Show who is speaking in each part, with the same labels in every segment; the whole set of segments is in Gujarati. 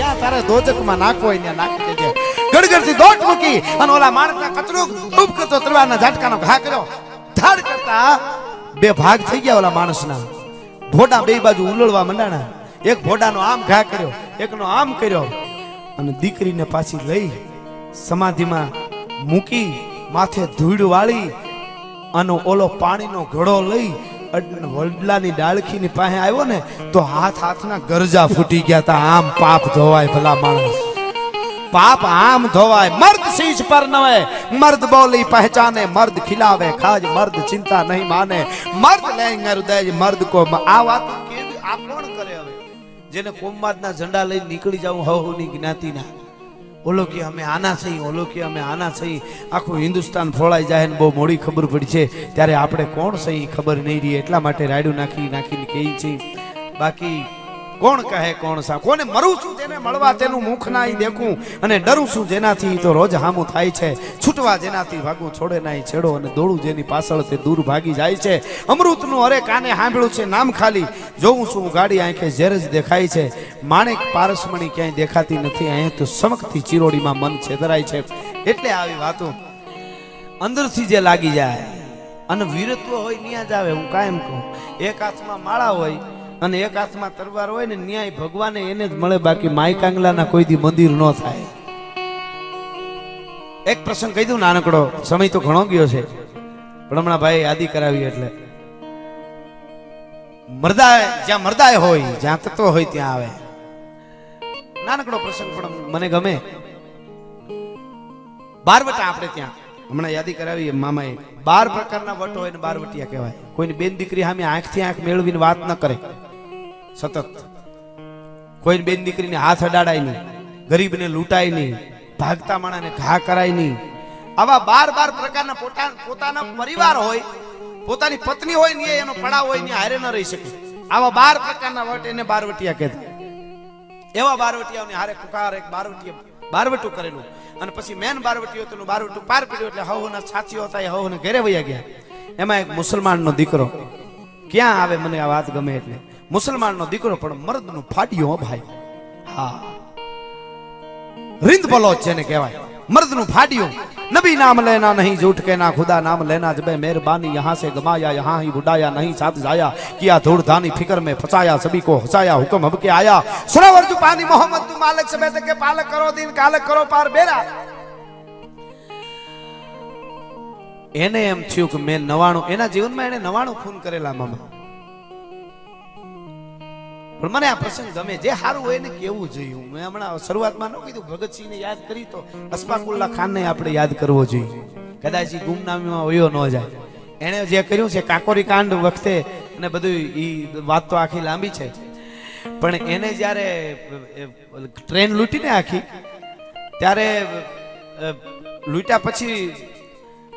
Speaker 1: જ્યાં તારે દોજકમાં નાખવો હોય ત્યાં નાખી દેજે. ગડગડથી દોટ મૂકી અને ઓલા માણસના કચરો ખૂબ કરતો તલવારના ઝાટકાનો ઘા કર્યો. ધાડ કરતા બે ભાગ થઈ ગયા ઓલા માણસના. ભોડા બે બાજુ ઉલળવા મંડાણા. એક ભોડાનો આમ ઘા કર્યો, એકનો આમ કર્યો અને દીકરીને પાછી લઈ સમાધિમાં મૂકી માથે ધૂળ વાળી અને ઓલો પાણીનો ઘડો લઈ વડલાની ડાળખીની પાસે આવ્યો ને તો હાથના ગરજા ફૂટી ગયા તા. આમ પાપ ધોવાય ભલા માણસ, પાપ આમ ધોવાય. મર્દ શીશ પર નવે, મર્દ બોલી પહેચાને, મર્દ ખિલાવે ખાજ, મર્દ ચિંતા નહીં માને, મર્દ લેંગે હૃદય મર્દ કો. આ વાત કેવી, આ કોણ કરે હવે? જેને કોમવાદના ઝંડા લઈને નીકળી જાવ હવની જ્ઞાતિના. ઓલો કે અમે આના થઈ, ઓલો કે અમે આના થઈ. આખું હિન્દુસ્તાન ફોળાઈ જાય ને બહુ મોડી ખબર પડી છે ત્યારે આપણે કોણ સહી ખબર નહીં રહી. એટલા માટે રાયડું નાખીને કહી છે. બાકી કોણ કહે કોણ સા? કોને મરું છું જેને મળવા તેનું મુખ નાઈ દેખું, અને ડરું છું જેનાથી તો રોજ હામું થાય છે. છૂટવા જેનાથી ભાગું છોડે નાઈ છેડો, અને દોડું જેની પાછળ તે દૂર ભાગી જાય છે. અમૃતનું અરે કાને સાંભળ્યું છે નામ ખાલી, જોઉં છું ગાડી આંખે ઝેર જ દેખાય છે. માણેક પારસમણી ક્યાંય દેખાતી નથી, અહીં તો સમકતી ચિરોડીમાં મન છેદરાય છે. એટલે આવી વાતો અંદરથી જે લાગી જાય અને વીરત્વ હોય ન્યા જ આવે. હું કાયમ કહું, એક હાથમાં માળા હોય અને એક હાથમાં તરવાર હોય ને ન્યાય ભગવાને એને જ મળે. બાકી માઈ કાંગલાના કોઈ દી મંદિર ન થાય. એક પ્રસંગ કહી દઉં નાનકડો, સમય તો ઘણો ગયો છે પણ હમણાં ભાઈ યાદી કરાવી. એટલે મરદાય જ્યાં મરદાય હોય, જ્યાં તત્વ હોય ત્યાં આવે. નાનકડો પ્રસંગ પણ મને ગમે. બારવટા આપણે ત્યાં હમણાં યાદી કરાવી મામાએ. 12 પ્રકારના વટ હોય ને 12 વટિયા કહેવાય. કોઈની બેન દીકરી સામે આંખથી આંખ મેળવીને વાત ન કરે સતત. કોઈ બેન દીકરીને હાથ અડાડાય નહીં, ગરીબને લૂંટાય નહીં, ભાગતા માણાને ઘા કરાય નહીં. આવા 12 પ્રકારના પોતાના પરિવાર હોય, પોતાની પત્ની હોય ને એનો પડાવ હોય ને હારે ન રહી શકે. આવા 12 પ્રકારના વટ એને 12 વટિયા કહેતા. એવા 12 વટિયાઓને હારે કુકાર એક 12 વટિયા 12 વટું કરેલું અને પછી મેન 12 વટિયો તેનું 12 વટું પાર પડ્યું. એટલે હવના સાથીઓ હતા એ હવને ઘરે વયા ગયા. એમાં એક મુસલમાનનો દીકરો ક્યાં આવે, મને આ વાત ગમે. એટલે મુસલમાનનો દીકરો પણ મર્દનું ફાડ્યો ભાઈ. હા, रिंद बलोच જેને કહેવાય, મર્દનું ફાડ્યું. नबी नाम लेना नहीं, झूठ कहना खुदा नाम लेना, जब मेहरबानी यहाँ से गमाया यहाँ ही बुढ़ाया, नहीं साथ जाया किया धूड़ धानी फिक्र में फंसाया, सभी को हंसाया हुक्म अब के आया, सरोवर जो पानी मोहम्मद तू मालिक समेत के पालक करो दिन कालक करो पार बेरा. એને એમ થયું કે મેં 99 એના જીવનમાં એને 99 ખૂન કરેલા મામા. પણ મને આ પ્રસંગ ગમે. જે સારું હોય ને કેવું જોઈએ. મેં હમણાં શરૂઆતમાં ન કીધું ભગતસિંહને યાદ કરી તો અશફાકુલ્લા ખાનને આપણે યાદ કરવો જોઈએ. કદાચ એ ગુમનામીમાં વયો ન જાય. એને જે કર્યું છે કાકોરી કાંડ વખતે અને બધું એ વાત તો આખી લાંબી છે. પણ એને જ્યારે ટ્રેન લૂંટીને આખી ત્યારે લૂંટ્યા પછી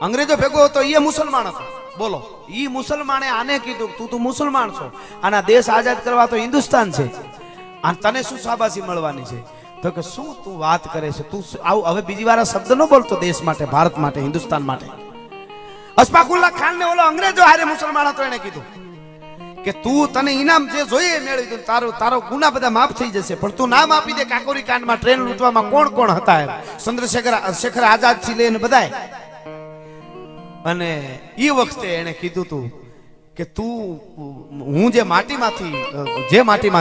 Speaker 1: અંગ્રેજો ભેગો હતો, એ મુસલમાન હતો. બોલો, ઈ મુસલમાને આને કીધું તું તો મુસલમાન છો, આના દેશ આઝાદ કરવા તો હિન્દુસ્તાન છે, અને તને શું શાબાશી મળવાની છે? તો કે શું તું વાત કરે છે? તું આવું હવે બીજી વાર શબ્દ ન બોલતો દેશ માટે, ભારત માટે, હિન્દુસ્તાન માટે. અશફાકુલ્લા ખાન ને ઓલો અંગ્રેજો હારે મુસલમાન હતો, એને કીધું કે તું તને ઇનામ જે જોઈએ મેળવી દઉં, તારો ગુના બધા માફ થઈ જશે, પણ તું નામ આપી દે કાકોરી કાંડમાં ટ્રેન લૂંટવામાં કોણ કોણ હતા. ચંદ્રશેખર આઝાદ થી લઈને બધાય. અને એ વખતે એને કીધું તું કે તું હું જે માટીમાં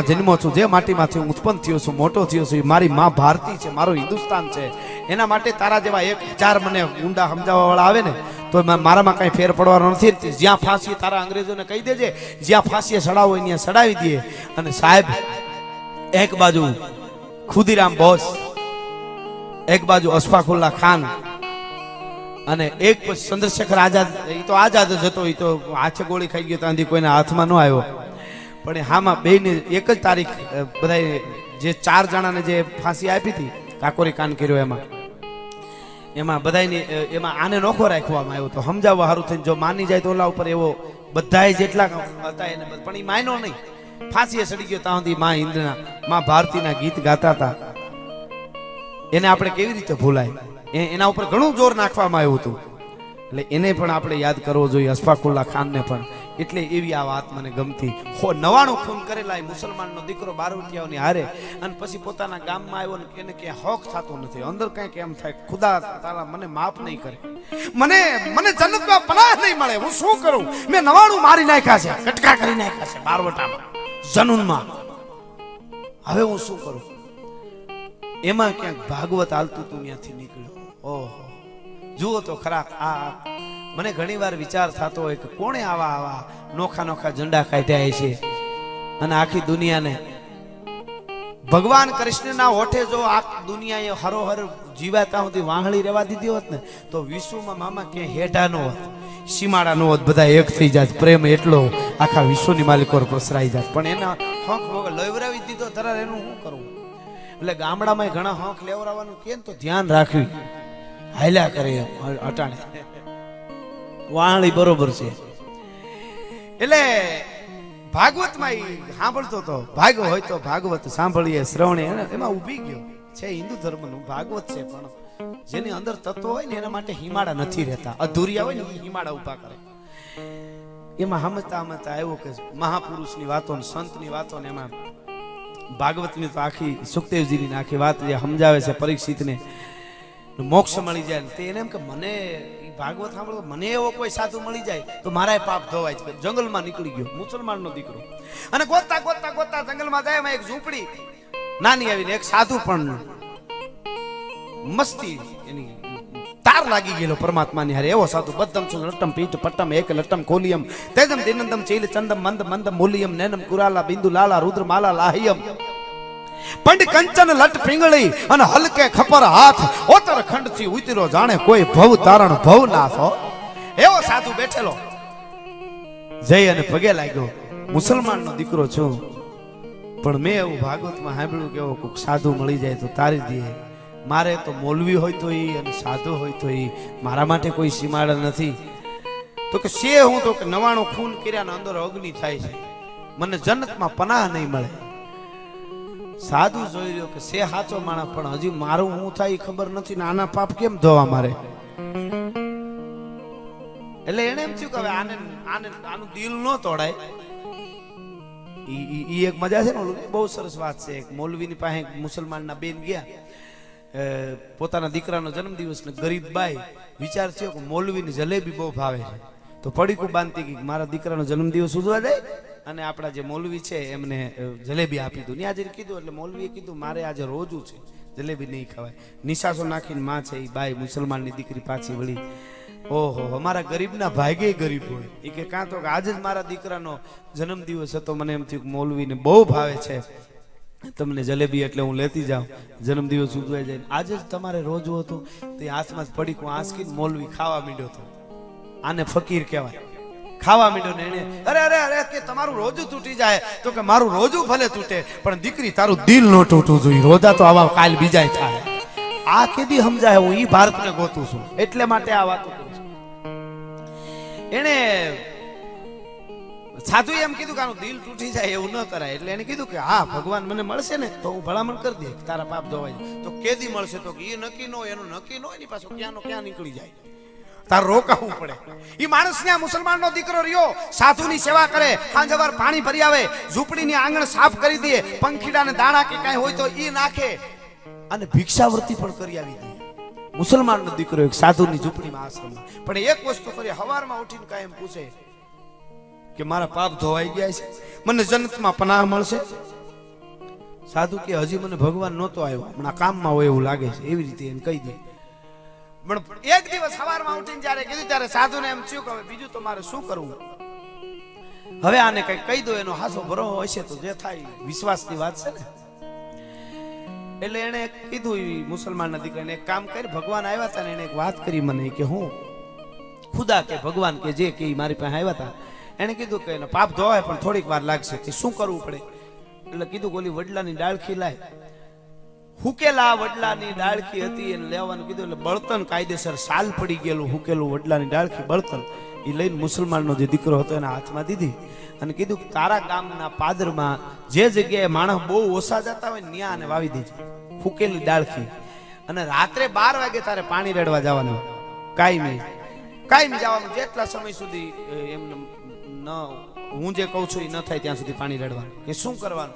Speaker 1: જન્મો છું, જે માટીમાંથી હું ઉત્પન્ન થયો છું, મોટો થયો છું, મારી માં ભારતી છે, મારો હિન્દુસ્તાન છે. એના માટે તારા જેવા 1000 મને ઊંડા સમજાવવા વાળા આવે ને તો મારામાં કઈ ફેર પડવાનો નથી. જ્યાં ફાંસી તારા અંગ્રેજોને કહી દેજે, જ્યાં ફાંસીએ સડાવો ત્યાં સડાવી દે. અને સાહેબ એક બાજુ ખુદીરામ બોસ, એક બાજુ અશફાકુલ્લા ખાન, અને એક પછી ચંદ્રશેખર આઝાદ. એ તો આઝાદ જ હતો, એ તો હાથે ગોળી ખાઈ ગયો ત્યાંથી કોઈના હાથમાં ન આવ્યો. પણ હામાં બેને એક જ તારીખ બધા જે 4 જણાને જે ફાંસી આપી હતી, કાકોરી કાંડ કર્યો એમાં બધાની એમાં આને નોખો રાખવામાં આવ્યો. તો સમજાવવા સારું થઈને જો માની જાય તો ઓલા ઉપર એવો બધાય જેટલા હતા એને, પણ એ માયનો નહીં. ફાંસીએ સડી ગયો ત્યાં સુધી માં ઇન્દ્રના, માં ભારતીના ગીત ગાતા હતા. એને આપણે કેવી રીતે ભૂલાય? એના ઉપર ઘણું જોર નાખવામાં આવ્યું હતું. એટલે એને પણ આપણે યાદ કરવો જોઈએ, અશફાકુલ્લા ખાનને પણ. એટલે એવી આ વાત મને ગમતી. 99 ખૂન કરેલા એ મુસલમાનનો દીકરો બારવટિયાઓની હારે અને પછી પોતાના ગામમાં આવ્યો ને એને ક્યાં હોક થતો નથી. અંદર કંઈક એમ થાય ખુદા તારા મને માફ નહીં કરે, મને જન્નતમાં પનાહ નહીં મળે, હું શું કરું? મેં 99 મારી નાખ્યા છે, કટકા કરી નાખ્યા છે બારવટામાં, જનૂનમાં. હવે હું શું કરું? એમાં ક્યાંક ભાગવત હાલતું તું ત્યાંથી નીકળ્યો. ઓહો, જુઓ તો ખરા. આ મને ઘણી વાર વિચાર થતો હોય કે કોણે આવા નોખા નોખા ઝંડા કાઢ્યા છે અને આખી દુનિયાને ભગવાન કૃષ્ણના હોઠે જો આ દુનિયાએ હરોહર જીવાતા સુધી વાહળી રહેવા દીધી હોત ને તો વિશ્વમાં મામા ક્યાંય હેઠા નો હોત, સીમાડા નો હોત, બધા એક થઈ જાત. પ્રેમ એટલો આખા વિશ્વની માલિકો પ્રસરાઈ જાત. પણ એના હોંક વગર લવરાવી દીધો તરાર, એનું શું કરવું? એટલે ગામડામાં ઘણા હોંક લેવરાવાનું કે તો ધ્યાન રાખવી, હાલ્યા કરે અટાણે વાહળી બરોબર છે. એટલે ભાગવતમાં સાંભળતો તો ભાગ્યો હોય તો ભાગવત સાંભળીએ, શ્રવણીએ, એમાં ઊભી ગયો છે. હિન્દુ ધર્મનું ભાગવત છે, પણ જેની અંદર તત્વ હોય ને એના માટે હિમાડા નથી રહેતા, અધૂરિયા હોય ને હિમાડા ઉભા કરે. એમાં સમજતા આવ્યો કે મહાપુરુષની વાતો ને સંતની વાતો ને એમાં ભાગવતની તો આખી સુખદેવજીની આખી વાત જે સમજાવે છે પરીક્ષિતને મોક્ષ મળી જાય. તે એને એમ કે મને ભાગવત સાંભળો, મને એવો કોઈ સાધુ મળી જાય તો મારા પાપ ધોવાય છે. જંગલમાં નીકળી ગયો મુસલમાનનો દીકરો અને ગોતતા ગોતતા ગોતતા જંગલમાં જાય. એમાં એક ઝૂંપડી નાની આવીને એક સાધુ પણ મસ્તી એની તાર લાગી ગયેલો પરમાત્માની હારે. એવો સાધુ બદ્ધમ સુ લટ્ટમ પીઠ પટ્ટમ એક લટ્ટમ કોલિયમ તેજમ દિનંદમ ચૈલ ચંદમ મંદ મંદ મૂલિયમ નેનમ કુરાલા બિંદુ લાલા રુદ્ર માલા લાહ્યમ પંડ કંચન લટ પીંગળી અને હલકે ખપર હાથ ઓતર ખંડ થી ઉતરો જાણે કોઈ ભવ તારણ ભવ નાથ. એવો સાધુ બેઠેલો જઈ અને પગે લાગ્યો, મુસલમાનનો દીકરો છું પણ મેં એવું ભાગવતમાં સાંભળ્યું કે એવો કોઈક સાધુ મળી જાય તો તારી દે. મારે તો મોલવી હોય તો એ અને સાધુ હોય તો એ મારા માટે કોઈ સીમાડા નથી. તો કે શે હું તો કે 99 ખૂન કર્યા ને અંદર અગ્નિ થાય છે, મને જન્નતમાં પનાહ નહીં મળે. સાધુ જોઈ રહ્યો કે શે સાચો માણસ, પણ હજી મારું હું થાય ખબર નથી ને આના પાપ કેમ ધોવા મારે. એટલે એને એમ થયું કે હવે આનું દિલ ન તોડાય. ઈ એક મજા છે ને, બહુ સરસ વાત છે. એક મૌલવીની પાસે મુસલમાનના બેન ગયા, પોતાના દીકરાનો જન્મદિવસ ને ગરીબ બાઈ વિચાર થયો કે મૌલવીની જલેબી બહુ ભાવે છે તો પડીકું બાંધતી કે મારા દીકરાનો જન્મદિવસ ઉજવા જાય અને આપણા જે મૌલવી છે એમને જલેબી આપી દઉં. આજે કીધું એટલે મૌલવીએ કીધું મારે આજે રોજું છે, જલેબી નહીં ખવાય. નિશાસો નાખીને માં છે એ બાઈ મુસલમાનની દીકરી પાછી વળી. ઓહો, અમારા ગરીબના ભાગે ગરીબ હોય એ કે કાં તો આજે જ મારા દીકરાનો જન્મદિવસ હતો, મને એમ થયું કે મૌલવીને બહુ ભાવે છે, તમને જલેબી એટલે હું લેતી જાઉં, જન્મદિવસ ઉજવાઈ જાય. આજે જ તમારે રોજું હતું તે હાથમાં જ પડીકું આંસકીને મૌલવી ખાવા માંડ્યો હતો. આને ફકીર કહેવાય. ખાવા માંડ્યો ને એને અરે અરે અરે કે તમારું રોજું તૂટી જાય તો કે મારું રોજું ભલે તૂટે પણ દીકરી તારું દિલ ન તૂટવું જોઈએ. રોજા તો આવા કાલ બીજાય થાય. આ કેદી સમજાય? હું ઈ ભારતને ગોતું છું એટલે માટે આ વાતો કરું છું. એને સાધુ એમ કીધું કે આનું દિલ તૂટી જાય એવું ન કરાય. એટલે એને કીધું કે હા ભગવાન મને મળશે ને તો હું ભલામણ કરી દે તારા પાપ ધોવાય. તો કેદી મળશે? તો કે એ નક્કી ન હોય, એનું નક્કી ન હોય એની પાછો ક્યાંનો ક્યાં નીકળી જાય. તાર રોકાવું પડે. ઈ માણસ ને મુસલમાનનો દીકરો રહ્યો સાધુની સેવા કરે, સાંજવાર પાણી ભરી આવે, ઝૂંપડીની આંગણ સાફ કરી દે, પંખીડાને દાણા કે કાંઈ હોય તો ઈ નાખે અને ભિક્ષાવૃત્તિ પણ કરી આવી દે. મુસલમાનનો દીકરો એક સાધુની ઝૂંપડીમાં આશ્રમમાં. પણ એક વસ્તુ કરી, હવારમાં ઉઠીને કાયમ પૂછે કે મારા પાપ ધોવાઈ ગયા છે, મને જન્નતમાં પનાહ મળશે? સાધુ કે હજી મને ભગવાન નહોતો આવ્યો, હમણાં કામમાં હોય એવું લાગે છે. એવી રીતે એને કહી દે. પણ એક દિવસ સવારમાં ઉઠીને જ્યારે કીધું ત્યારે સાધુને એમ થયું કે હવે બીજું તો મારે શું કરવું, હવે આને કઈ કહી દો, એનો હાસો ભરો હશે તો જે થાય. વિશ્વાસની વાત છે ને. એટલે એને કીધું મુસલમાનના દીકરાને એક કામ કરી, ભગવાન આવ્યા હતા ને એને એક વાત કરી મને કે હું ખુદા કે ભગવાન કે જે કે મારી પાસે આવ્યા હતા, એને કીધું કે પાપ ધોવાય પણ થોડીક વાર લાગશે, કે શું કરવું પડે? એટલે કીધું ઓલી વડલાની ડાળખી લાય. હુકેલા વડલાની ડાળખી હતી એને લેવાનું કીધું. એટલે બળતણ કાયદેસર સાલ પડી ગયેલું હુકેલું વડલાની ડાળખી બળતણ એ લઈને મુસલમાનનો જે દીકરો હતો એના હાથમાં દીધી અને કીધું કે તારા ગામના પાદરમાં જે જગ્યાએ માણસ બહુ ઓછા જતા હોય ને ત્યાં આને વાવી દેજે હુકેલી ડાળખી. અને રાત્રે 12 વાગે તારે પાણી રેડવા જવાનું, કાયમી જવાનું, જેટલા સમય સુધી એમને ન હું જે કહું છું એ ન થાય ત્યાં સુધી પાણી રેડવાનું. કે શું કરવાનું?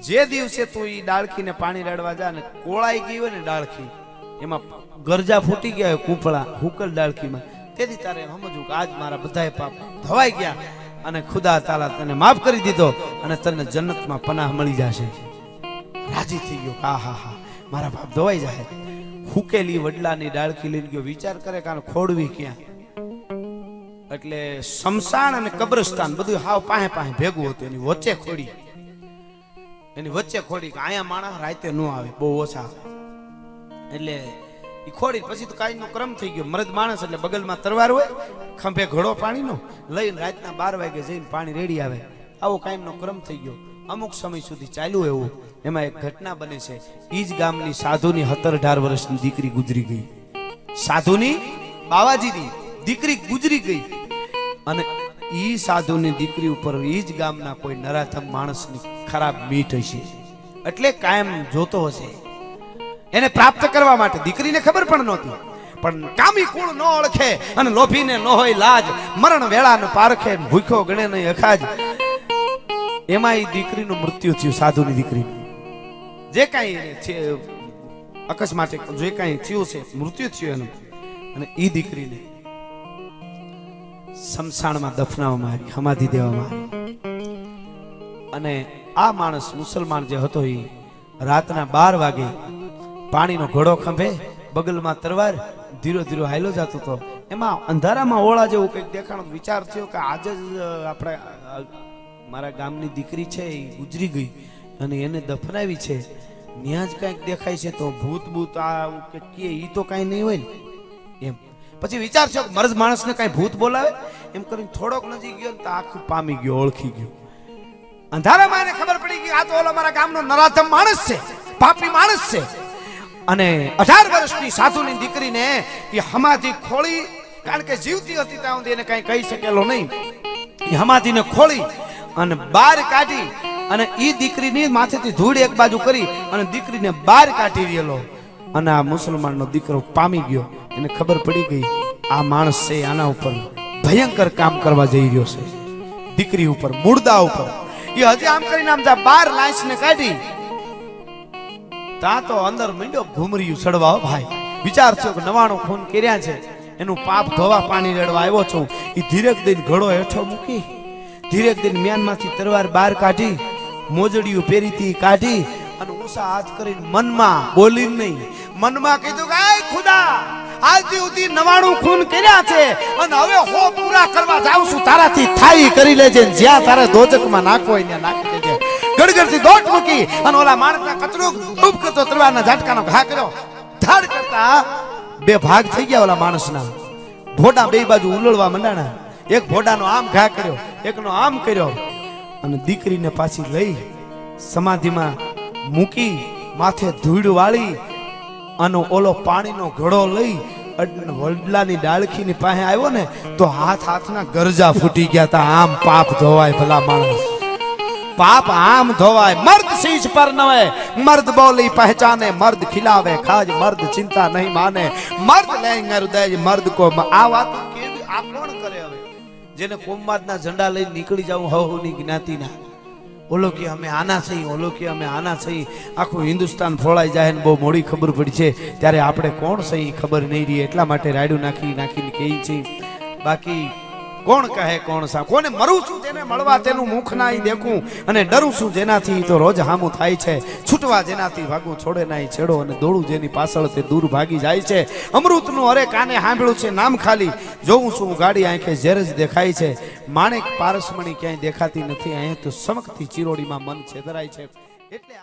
Speaker 1: જે દિવસે તું એ ડાળખીને પાણી રેડવા જા ને કોળાઈ ગઈ હોય ને ડાળખી, એમાં ગરજા ફૂટી ગયા હોય કૂંપળા હુકલ ડાળખીમાં, તેથી તારે સમજવું કે આજ મારા બધાય પાપ ધવાઈ ગયા અને ખુદા તાલા તને માફ કરી દીધો અને તને જન્નતમાં પનાહ મળી જશે. રાજી થઈ ગયો. હા હા હા, મારા પાપ ધવાઈ જાય. હુકેલી વડલાની ડાળખી લઈને ગયો. વિચાર કરે કે ખોડવી ક્યાં? એટલે શમશાન અને કબ્રસ્તાન બધું હાવ પાહે પાહે ભેગું હતું. એની વચ્ચે ખોડી, એની વચ્ચે ખોડી કે અહીંયા માણસ રાતે ન આવે, બહુ ઓછા આવે. એટલે એ ખોડી પછી તો કાંઈ નો ક્રમ થઈ ગયો. મરદ માણસ એટલે બગલમાં તરવાર હોય, ખંભે ઘડો પાણીનો લઈને રાતના 12 વાગે જઈને પાણી રેડી આવે. આવો કાયમનો ક્રમ થઈ ગયો. અમુક સમય સુધી ચાલ્યું એવું. એમાં એક ઘટના બને છે. ઈ જ ગામની સાધુની 17-18 વર્ષની દીકરી ગુજરી ગઈ. સાધુની બાવાજીની દીકરી ગુજરી ગઈ અને ઈ સાધુની દીકરી ઉપર ઈ જ ગામના કોઈ નરાધમ માણસની ખરાબ મીઠ હશે, એટલે કાયમ જોતો હશે એને પ્રાપ્ત કરવા માટે. દીકરીને ખબર પણ નહોતી, પણ કામી કુળ ન ઓળખે અને લોભીને ન હોય લાજ, મરણ વેળા ને પારખે, ભૂખ્યો ગણે નહીં અખાજ. એમાં એ દીકરીનું મૃત્યુ થયું. સાધુની દીકરીનું જે કાંઈ અકસ્માતે જે કાંઈ થયું છે, મૃત્યુ થયું એનું. અને એ દીકરીને શમશાનમાં દફનાવવામાં આવી, સમાધિ દેવામાં આવી. અને આ માણસ મુસલમાન જે હતો એ રાતના 12 વાગે પાણીનો ઘડો ખંભે, બગલમાં તરવાર, ધીરો ધીરો હાયલો જતો હતો. એમાં અંધારામાં ઓળા જેવું કંઈક દેખાણો. વિચાર થયો કે આજે જ આપણે મારા ગામની દીકરી છે એ ગુજરી ગઈ અને એને દફનાવી છે, ત્યાં જ કંઈક દેખાય છે, તો ભૂત ભૂત આ કે એ તો કાંઈ નહીં હોય ને એમ. પછી વિચાર થયો કે મરદ માણસને કાંઈ ભૂત બોલાવે એમ કરીને થોડોક નજીક ગયો તો આખું પામી ગયો, ઓળખી ગયો. અંધારામાં એને ખબર પડી કે આ તો ઓલો મારા ગામનો નરાધમ માણસ છે, પાપી માણસ છે. અને 18 વર્ષની સાધુની દીકરીને એ સમાધિ ખોળી, કારણ કે જીવતી હતી ત્યાં સુધી એને કાંઈ કહી શકેલો નહીં. એ સમાધિને ખોળી અને બહાર કાઢી અને ઈ દીકરીની માથેથી ધૂળ એક બાજુ કરી અને દીકરીને બહાર કાઢી રહેલો. અને આ મુસલમાનનો દીકરો પામી ગયો. એને ખબર પડી ગઈ આ માણસ છે આના ઉપર ભયંકર કામ કરવા જઈ રહ્યો છે, દીકરી ઉપર, મુર્દા ઉપર. એ હજી આમ કરીને આમ બહાર લાશને કાઢી તા તો અંદર મીંડો ઘૂમર્યું ચડવા. ભાઈ વિચાર થયો કે 99 ખૂન કર્યા છે, એનું પાપ ધોવા પાણી રેડવા આવ્યો છું. એ ધીરેક દઈને ઘડો હેઠો મૂકી, ધીરેક દઈને મ્યાનમાંથી તરવાર બહાર કાઢી, મોજડીઓ પહેરીતી કાઢી અને ઊંચા હાથ કરીને મનમાં બોલી નહીં, મનમાં કીધું કે આય ખુદા, આજ સુધી 99 ખૂન કર્યા છે અને હવે 100 પૂરા કરવા જાઉં છું. તારાથી થાય કરી લેજે, જ્યાં તારે દોજકમાં નાખવો હોય ત્યાં નાખી દેજે. ગડગડથી દોટ મૂકી અને ઓલા માણસના કચરો ધૂપ કરતો તરવારના ઝાટકાનો ઘા કર્યો. ધાડ કરતા 2 ભાગ થઈ ગયા ઓલા માણસના. ભોડા 2 બાજુ ઉલળવા મંડાણા. એક ભોડાનો આમ ઘા કર્યો, એકનો આમ કર્યો અને દીકરીને પાછી લઈ સમાધિમાં મૂકી, માથે ધૂળ વાળી અને ઓલો પાણીનો ઘડો લઈ વડલાની ડાળખીની પાસે આવ્યો ને તો હાથના ગરજા ફૂટી ગયા તા. આમ પાપ ધોવાય ભલા માણસ, પાપ આમ ધોવાય. મર્દ શીશ પર નવે, મર્દ બોલી પહેચાને, મર્દ ખિલાવે ખાજ, મર્દ ચિંતા નહીં માને, મર્દ લેંગે હૃદય મર્દ કો. આ વાત કેવી, આ કોણ કરે? હવે જેને કોમવાદના ઝંડા લઈને નીકળી જાવ હવની જ્ઞાતિના, ઓલો કે અમે આના થઈ, ઓલો કે અમે આના થઈ, આખું હિન્દુસ્તાન ફોળાઈ જાય ને બહુ મોડી ખબર પડી છે ત્યારે આપણે કોણ સહી ખબર નહીં રહી. એટલા માટે રાયડું નાખીને કહી છે. બાકી કોણ કહે કોણ સા, કોને મરું છું તેને મળવા તેનું મુખ નાઈ દેખું, અને ડરું છું જેનાથી તો રોજ હામું થાય છે, છૂટવા જેનાથી ભાગું છોડે નાઈ છેડો, અને દોડું જેની પાછળ તે દૂર ભાગી જાય છે. અમૃતનું અરે કાને સાંભળ્યું છે નામ ખાલી, જોઉં છું ગાડી આંખે ઝેર જ દેખાય છે, માણેક પારસમણી ક્યાંય દેખાતી નથી, અહીંયા તો સમકતી ચિરોડીમાં મન છેતરાય છે. એટલે